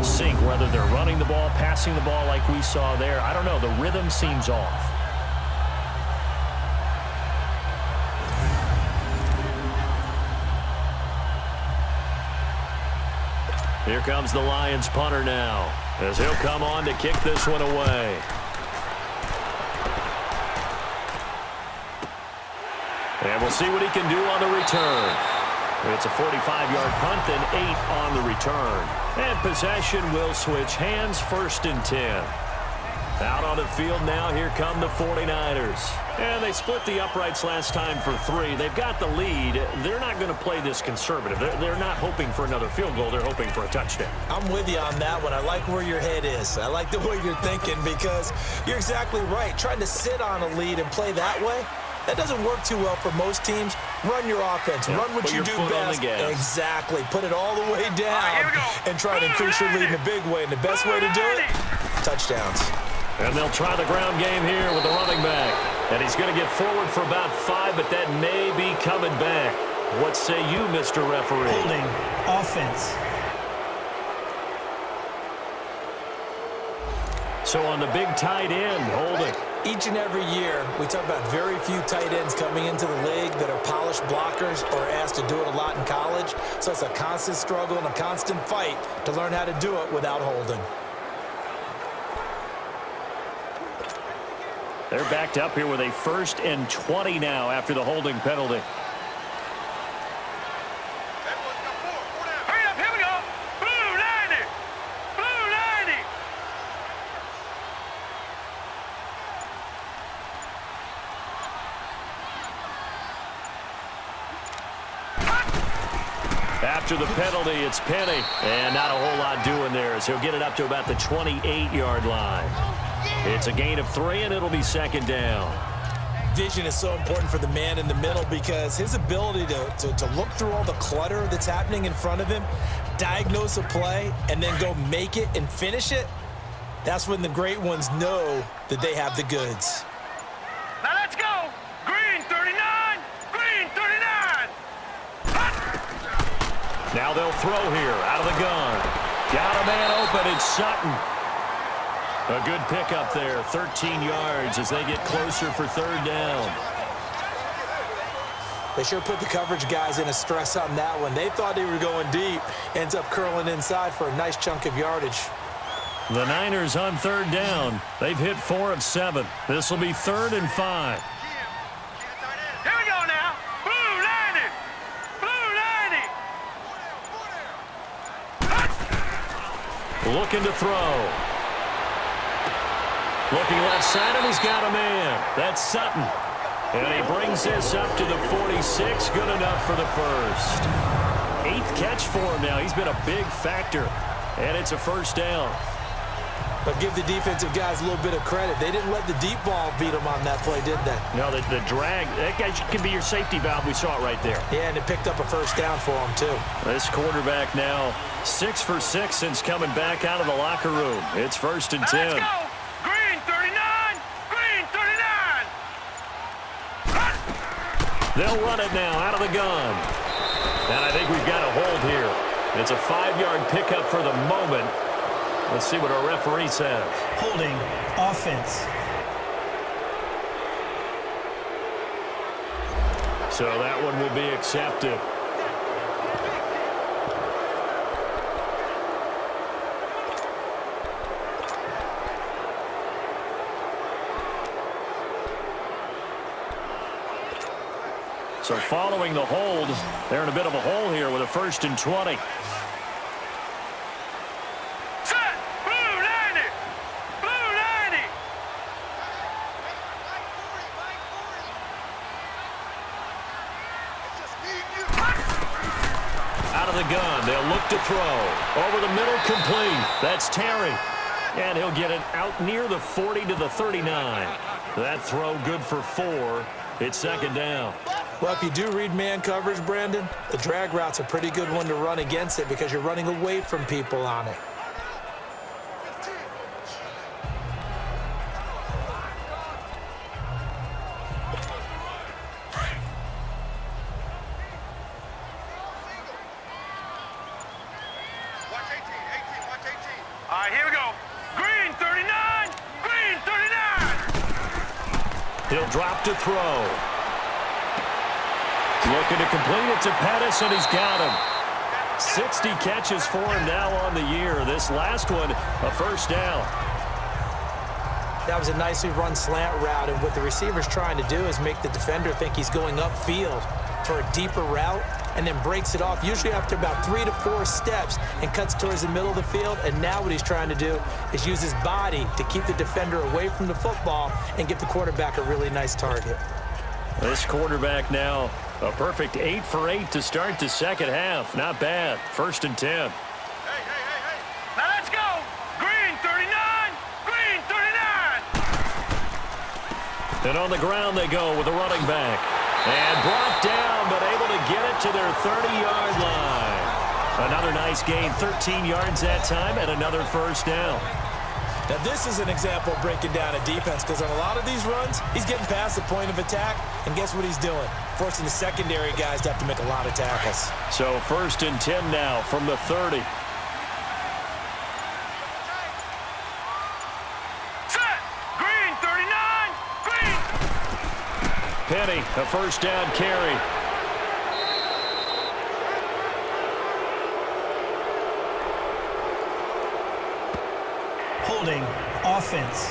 sync, whether they're running the ball, passing the ball like we saw there. I don't know. The rhythm seems off. Here comes the Lions punter now, as he'll come on to kick this one away. And we'll see what he can do on the return. It's a 45-yard punt, then 8 on the return. And possession will switch hands, 1st and 10. Out on the field now, here come the 49ers. And they split the uprights last time for 3. They've got the lead. They're not going to play this conservative. They're not hoping for another field goal. They're hoping for a touchdown. I'm with you on that one. I like where your head is. I like the way you're thinking because you're exactly right. Trying to sit on a lead and play that way, that doesn't work too well for most teams. Run your offense. Run what you do best. Exactly. Put it all the way down and try to increase your lead in a big way. And the best way to do it, touchdowns. And they'll try the ground game here with the running back. And he's going to get forward for about 5, but that may be coming back. What say you, Mr. Referee? Holding. Offense. So on the big tight end, holding. Each and every year, we talk about very few tight ends coming into the league that are polished blockers or asked to do it a lot in college. So it's a constant struggle and a constant fight to learn how to do it without holding. They're backed up here with a 1st and 20 now after the holding penalty. Hurry up, here we go. Blue 90. Blue 90. After the penalty, it's Penny. And not a whole lot doing there as he'll get it up to about the 28-yard line. It's a gain of 3, and it'll be 2nd down. Vision is so important for the man in the middle because his ability to look through all the clutter that's happening in front of him, diagnose a play, and then go make it and finish it, that's when the great ones know that they have the goods. Now let's go. Green 39. Green 39. Now they'll throw here out of the gun. Got a man open. It's Sutton. A good pickup there, 13 yards as they get closer for 3rd down. They sure put the coverage guys in a stress on that one. They thought they were going deep. Ends up curling inside for a nice chunk of yardage. The Niners on 3rd down. They've hit 4 of 7. This will be 3rd and 5. Here we go now. Blue 90. Blue 90. Looking to throw. Looking left side, and he's got a man. That's Sutton. And he brings this up to the 46. Good enough for the 1st. 8th catch for him now. He's been a big factor. And it's a 1st down. But give the defensive guys a little bit of credit. They didn't let the deep ball beat them on that play, did they? No, the drag, that guy can be your safety valve. We saw it right there. Yeah, and it picked up a 1st down for him, too. This quarterback now 6 for 6 since coming back out of the locker room. It's 1st and 10. Let's go. Green 39. Green 39. They'll run it now out of the gun. And I think we've got a hold here. It's a 5-yard pickup for the moment. Let's see what our referee says. Holding. Offense. So that one will be accepted. So following the hold, they're in a bit of a hole here with a 1st and 20. Set. Blue 90. Blue 90. Out of the gun, they'll look to throw. Over the middle, complete. That's Terry. And he'll get it out near the 40 to the 39. That throw good for 4. It's 2nd down. Well, if you do read man coverage, Brandon, the drag route's a pretty good one to run against it because you're running away from people on it. Watch 18. 18. Watch 18. right, here we go. Green 39. Green 39. He'll drop to throw. Looking to complete it to Pettis, and he's got him. 60 catches for him now on the year. This last one, a first down. That was a nicely run slant route, and what the receiver's trying to do is make the defender think he's going upfield for a deeper route, and then breaks it off, usually after about 3 to 4 steps, and cuts towards the middle of the field. And now what he's trying to do is use his body to keep the defender away from the football and give the quarterback a really nice target. This quarterback now, a perfect 8 for 8 to start the second half. Not bad. 1st and 10. Now let's go. Green 39. Green 39. And on the ground they go with a running back. And brought down, but able to get it to their 30-yard line. Another nice gain, 13 yards that time, and another first down. Now, this is an example of breaking down a defense, because on a lot of these runs, he's getting past the point of attack, and guess what he's doing? Forcing the secondary guys to have to make a lot of tackles. So 1st and 10 now from the 30. Set. Green 39. Green. Penny, a first down carry. Holding. Offense.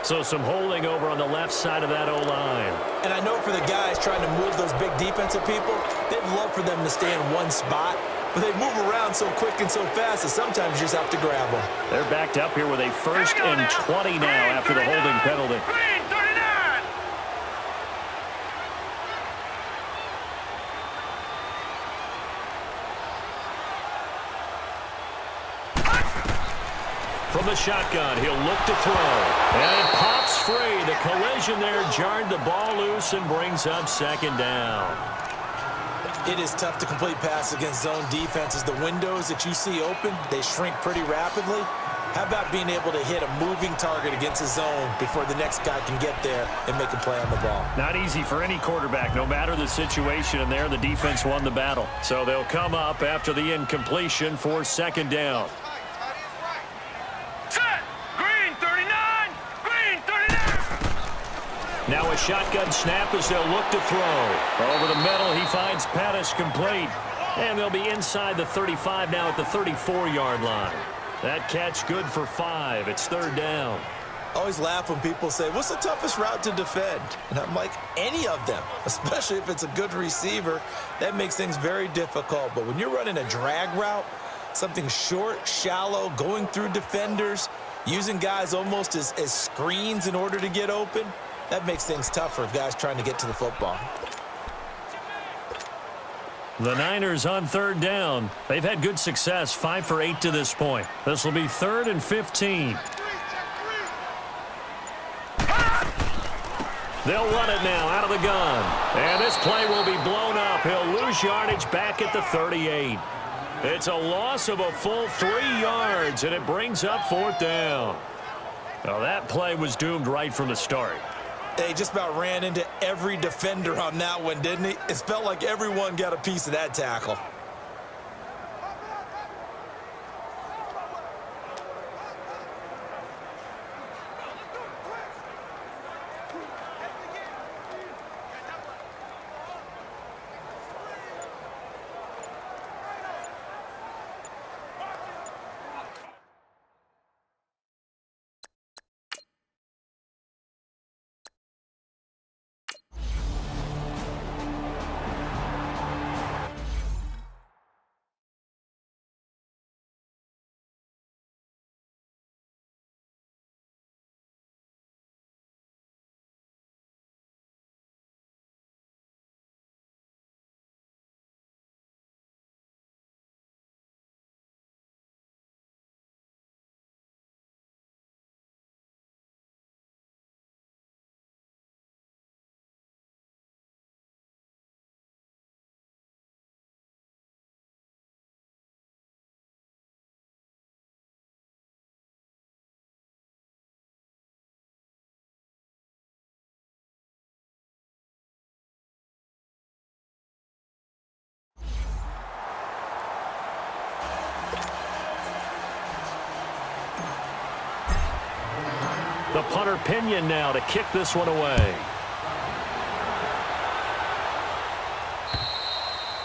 So some holding over on the left side of that O-line. And I know for the guys trying to move those big defensive people, they'd love for them to stay in one spot, but they move around so quick and so fast that sometimes you just have to grab them. They're backed up here with a 1st and 20 now after the holding penalty. Green 39. From the shotgun, he'll look to throw. And it pops free. The collision there jarred the ball loose and brings up 2nd down. It is tough to complete passes against zone defenses. The windows that you see open, they shrink pretty rapidly. How about being able to hit a moving target against a zone before the next guy can get there and make a play on the ball? Not easy for any quarterback, no matter the situation, and there the defense won the battle. So they'll come up after the incompletion for 2nd down. Set. Green 39. Green 39. Now a shotgun snap as they'll look to throw. Over the middle, he finds Pettis complete. And they'll be inside the 35 now at the 34-yard line. That catch good for 5. It's 3rd down. I always laugh when people say, what's the toughest route to defend? And I'm like, any of them, especially if it's a good receiver. That makes things very difficult. But when you're running a drag route, something short, shallow, going through defenders, using guys almost as screens in order to get open, that makes things tougher for guys trying to get to the football. The Niners on 3rd down. They've had good success, 5 for 8 to this point. This will be 3rd and 15. They'll run it now out of the gun. And this play will be blown up. He'll lose yardage back at the 38. It's a loss of a full 3 yards, and it brings up 4th down. Now that play was doomed right from the start. They just about ran into every defender on that one, didn't he? It felt like everyone got a piece of that tackle. The punter Pinion now to kick this one away.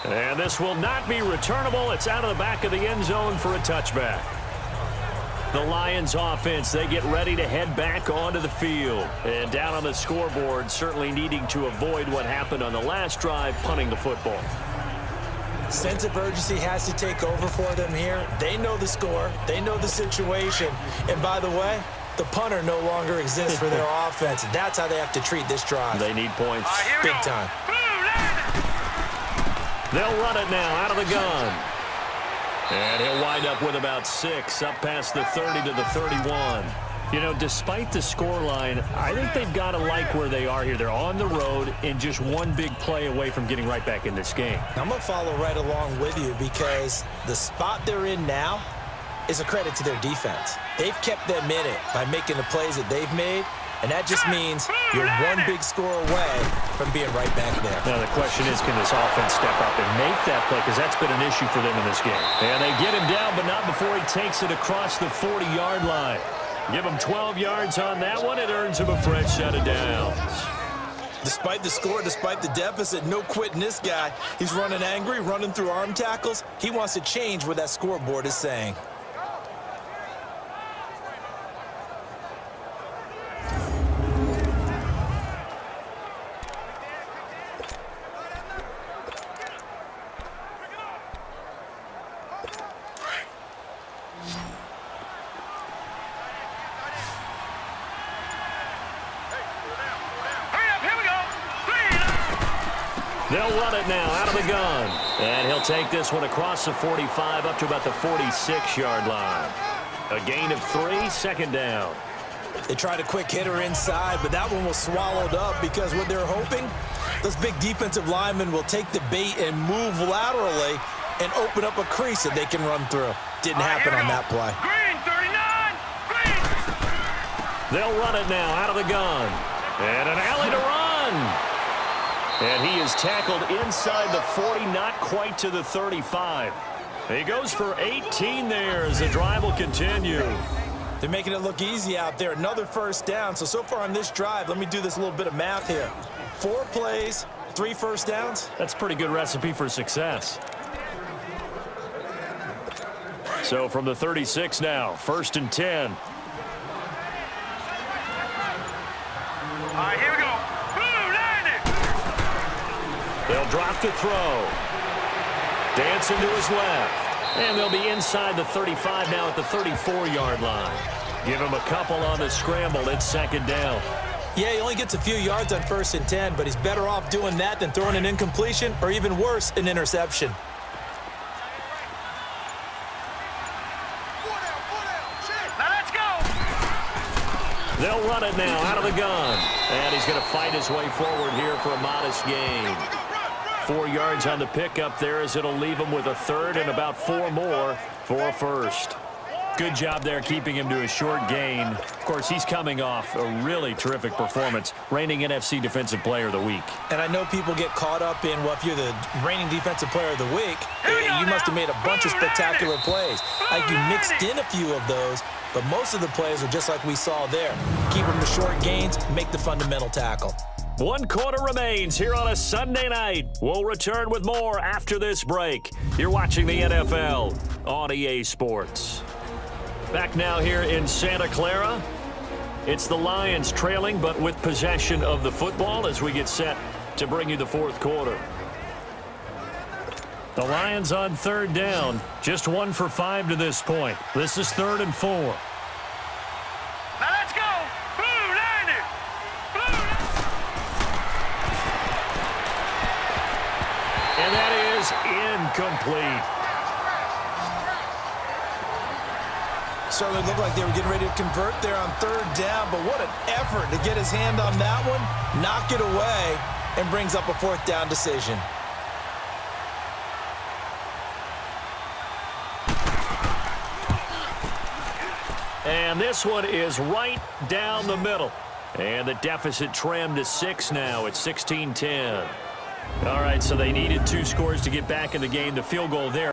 And this will not be returnable. It's out of the back of the end zone for a touchback. The Lions offense, they get ready to head back onto the field. And down on the scoreboard, certainly needing to avoid what happened on the last drive, punting the football. Sense of urgency has to take over for them here. They know the score. They know the situation. And by the way, the punter no longer exists for their offense. That's how they have to treat this drive. They need points. Big time. They'll run it now out of the gun. And he'll wind up with about 6, up past the 30 to the 31. You know, despite the scoreline, I think they've got to like where they are here. They're on the road and just one big play away from getting right back in this game. I'm going to follow right along with you because the spot they're in now is a credit to their defense. They've kept them in it by making the plays that they've made, and that just means you're one big score away from being right back there. Now the question is, can this offense step up and make that play? Because that's been an issue for them in this game. And they get him down, but not before he takes it across the 40-yard line. Give him 12 yards on that one. It earns him a fresh set of downs. Despite the score, despite the deficit, no quitting this guy. He's running angry, running through arm tackles. He wants to change what that scoreboard is saying. They'll run it now out of the gun. And he'll take this one across the 45 up to about the 46-yard line. A gain of 3, second down. They tried a quick hitter inside, but that one was swallowed up because what they're hoping, those big defensive linemen will take the bait and move laterally and open up a crease that they can run through. Didn't happen on that play. Green, 39, green. They'll run it now out of the gun. And an alley to run. And he is tackled inside the 40, not quite to the 35. He goes for 18 there as the drive will continue. They're making it look easy out there. Another first down. So far on this drive, let me do this little bit of math here. 4 plays, 3 first downs. That's a pretty good recipe for success. So from the 36 now, 1st and 10. All right, here we go. They'll drop the throw. Dancing to his left. And they'll be inside the 35 now at the 34-yard line. Give him a couple on the scramble. It's 2nd down. Yeah, he only gets a few yards on 1st and 10, but he's better off doing that than throwing an incompletion or even worse, an interception. Now let's go. They'll run it now out of the gun. And he's going to fight his way forward here for a modest gain. 4 yards on the pickup there as it'll leave him with a 3rd and about 4 more for a 1st. Good job there keeping him to a short gain. Of course, he's coming off a really terrific performance, reigning NFC Defensive Player of the Week. And I know people get caught up in, well, if you're the reigning Defensive Player of the Week, you must have made a bunch of spectacular plays. Like you mixed in a few of those, but most of the plays are just like we saw there. Keep them to short gains, make the fundamental tackle. 1 quarter remains here on a Sunday night. We'll return with more after this break. You're watching the NFL on EA Sports. Back now here in Santa Clara. It's the Lions trailing, but with possession of the football as we get set to bring you the 4th quarter. The Lions on 3rd down. Just 1 for 5 to this point. This is 3rd and 4. Now let's go. Blue Lightning. And that is incomplete. Certainly looked like they were getting ready to convert there on 3rd down, but what an effort to get his hand on that one, knock it away, and brings up a 4th down decision. And this one is right down the middle. And the deficit trimmed to 6 now. It's 16-10. All right, so they needed 2 scores to get back in the game. The field goal there.